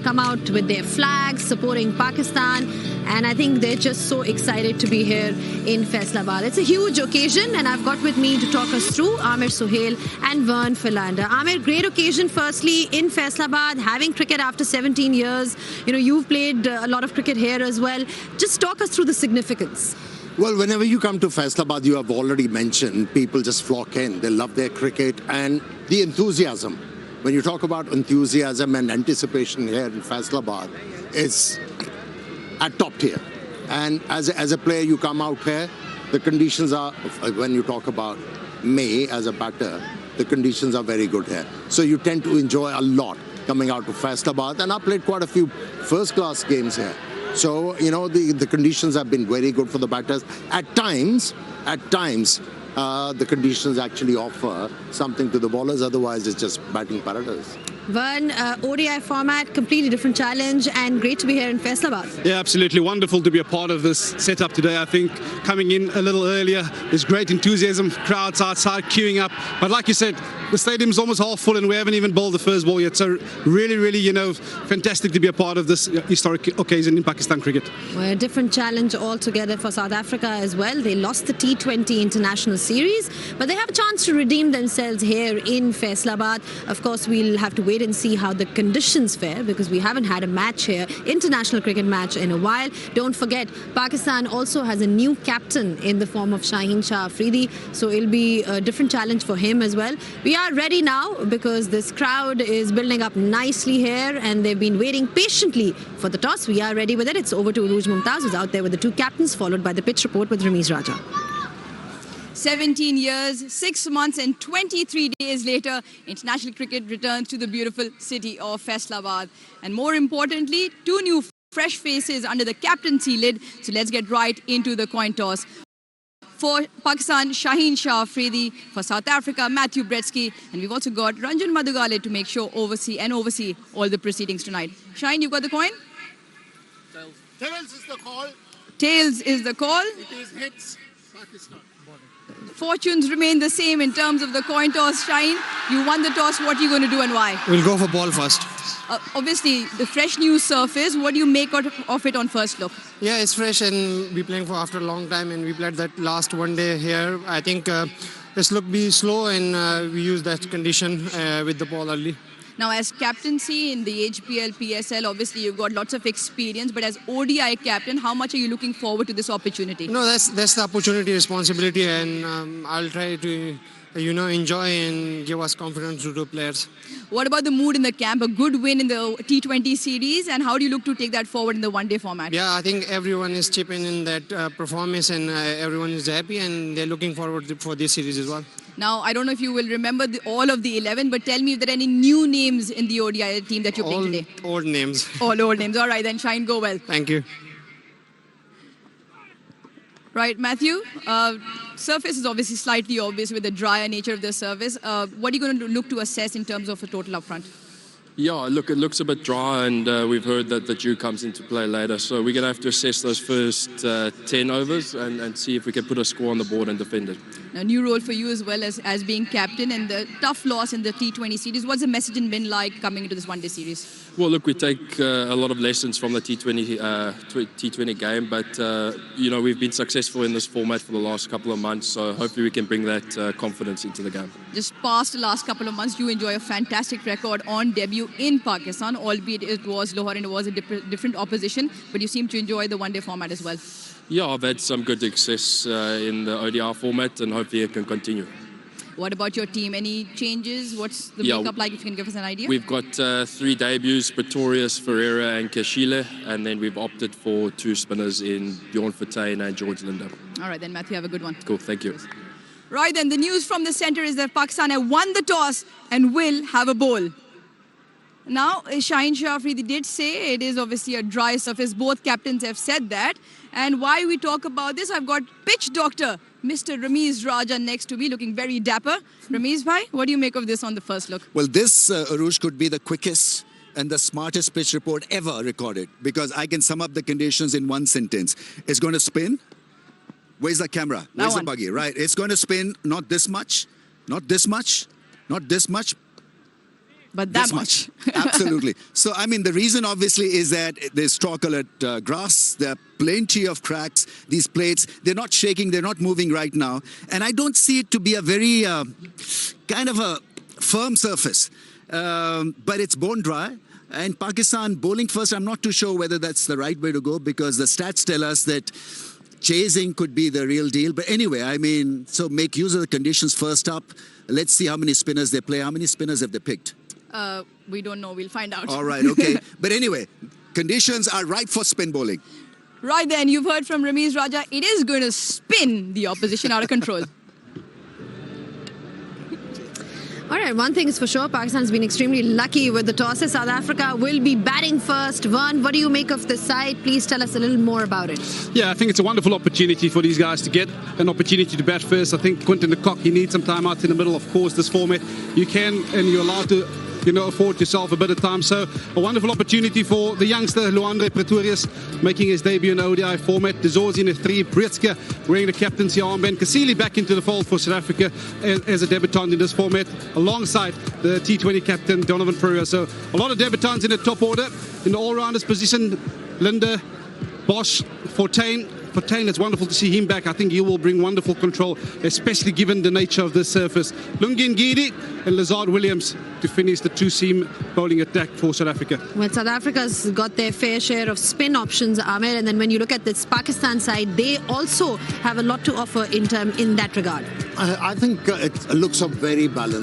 come out with their flags supporting Pakistan. And I think they're just so excited to be here in Faisalabad. It's a huge occasion, and I've got with me to talk us through Amir Sohail and Vern Philander. Amir, great occasion firstly in Faisalabad, having cricket after 17 years. You know, you've played a lot of cricket here as well. Just talk us through the significance. Well, whenever you come to Faisalabad, you have already mentioned, people just flock in. They love their cricket and the enthusiasm. When you talk about enthusiasm and anticipation here in Faisalabad, it's at top tier. And as a player, you come out here, the conditions are, when you talk about May as a batter, the conditions are very good here. So you tend to enjoy a lot coming out to Faisalabad. And I played quite a few first-class games here. So, you know, the conditions have been very good for the batters. At times, the conditions actually offer something to the bowlers. Otherwise, it's just batting paradise. Vern, ODI format, completely different challenge, and great to be here in Faisalabad. Yeah, absolutely wonderful to be a part of this setup today. I think coming in a little earlier, there's great enthusiasm, crowds outside queuing up. But like you said, the stadium's almost half full and we haven't even bowled the first ball yet. So really, you know, fantastic to be a part of this historic occasion in Pakistan cricket. Well, a different challenge altogether for South Africa as well. They lost the T20 International Series, but they have a chance to redeem themselves here in Faisalabad. Of course, we'll have to wait and see how the conditions fare because we haven't had a match here, international cricket match in a while. Don't forget, Pakistan also has a new captain in the form of Shaheen Shah Afridi, so it'll be a different challenge for him as well. We are ready now because this crowd is building up nicely here and they've been waiting patiently for the toss. We are ready with it. It's over to Uruj Mumtaz, who's out there with the two captains, followed by the pitch report with Ramiz Raja. 17 years, 6 months and 23 days later, international cricket returns to the beautiful city of Faisalabad. And more importantly, two new fresh faces under the captaincy lid. So let's get right into the coin toss. For Pakistan, Shaheen Shah Afridi. For South Africa, Matthew Bretsky. And we've also got Ranjan Madugale to make sure oversee all the proceedings tonight. Shaheen, you got the coin? Tails is the call. Tails is the call. It is hits Pakistan. Fortunes remain the same in terms of the coin toss. Shaheen, you won the toss. What are you going to do and why? We'll go for ball first. Obviously, the fresh new surface. What do you make out of it on first look? Yeah, it's fresh and we're playing for after a long time and we played that last one day here. I think this look be slow and we use that condition with the ball early. Now, as captaincy in the HPL, PSL, obviously you've got lots of experience, but as ODI captain, how much are you looking forward to this opportunity? No, that's the opportunity, responsibility, and I'll try to, you know, enjoy and give us confidence to the players. What about the mood in the camp? A good win in the T20 series, and how do you look to take that forward in the one-day format? Yeah, I think everyone is chipping in that performance and everyone is happy and they're looking forward for this series as well. Now, I don't know if you will remember all of the 11, but tell me if there are any new names in the ODI team that you're playing today. Old names. All old names. All right, then Shaheen, go well. Thank you. Right, Matthew, surface is obviously slightly obvious with the drier nature of the surface. What are you going to look to assess in terms of a total up front? Yeah, look, it looks a bit dry and we've heard that the dew comes into play later. So we're going to have to assess those first 10 overs and see if we can put a score on the board and defend it. A new role for you as well as being captain and the tough loss in the T20 series. What's the message in Win like coming into this one-day series? Well, look, we take a lot of lessons from the T20 game, but, you know, we've been successful in this format for the last couple of months, so hopefully we can bring that confidence into the game. Just past the last couple of months, you enjoy a fantastic record on debut in Pakistan, albeit it was Lahore and it was a different opposition, but you seem to enjoy the one-day format as well. Yeah, I've had some good success in the ODI format and hopefully it can continue. What about your team? Any changes? What's the makeup like, if you can give us an idea? We've got 3 debuts, Pretorius, Ferreira and Keshile, and then we've opted for 2 spinners in Bjorn Fortuin and George Linder. All right, then, Matthew, have a good one. Cool, thank you. Right, then, the news from the centre is that Pakistan have won the toss and will have a bowl. Now, Shaheen Shah Afridi did say it is obviously a dry surface. Both captains have said that. And why we talk about this, I've got pitch doctor, Mr. Ramiz Raja, next to me, looking very dapper. Ramiz bhai, what do you make of this on the first look? Well, this, Arush, could be the quickest and the smartest pitch report ever recorded, because I can sum up the conditions in one sentence. It's going to spin. Where's the camera? Where's the buggy? Right. It's going to spin not this much, not this much, not this much. But that This much. Absolutely. So, I mean, the reason obviously is that there's straw-colored grass. There are plenty of cracks. These plates, they're not shaking, they're not moving right now. And I don't see it to be a very kind of a firm surface. But it's bone dry. And Pakistan bowling first, I'm not too sure whether that's the right way to go because the stats tell us that chasing could be the real deal. But anyway, I mean, so make use of the conditions first up. Let's see how many spinners they play. How many spinners have they picked? We don't know. We'll find out. All right, okay. But anyway, conditions are ripe for spin bowling. Right then, you've heard from Ramiz Raja. It is going to spin the opposition out of control. All right, one thing is for sure, Pakistan's been extremely lucky with the tosses. South Africa will be batting first. Vern, what do you make of this side? Please tell us a little more about it. Yeah, I think it's a wonderful opportunity for these guys to get an opportunity to bat first. I think Quinton de Kock, he needs some time out in the middle. Of course, this format, you can and you're allowed to afford yourself a bit of time. So a wonderful opportunity for the youngster, Luandre Pretorius, making his debut in the ODI format. Dezorzi in a 3, Pritzker wearing the captaincy armband. Kasili back into the fold for South Africa as a debutant in this format, alongside the T20 captain, Donovan Ferreira. So a lot of debutants in the top order. In the all-rounders position, Linde, Bosch, Fortuin, it's wonderful to see him back. I think he will bring wonderful control, especially given the nature of this surface. Lungi Ngidi and Lazard Williams to finish the two-seam bowling attack for South Africa. Well, South Africa's got their fair share of spin options, Amir, and then when you look at this Pakistan side, they also have a lot to offer in that regard. I think it looks a very balanced.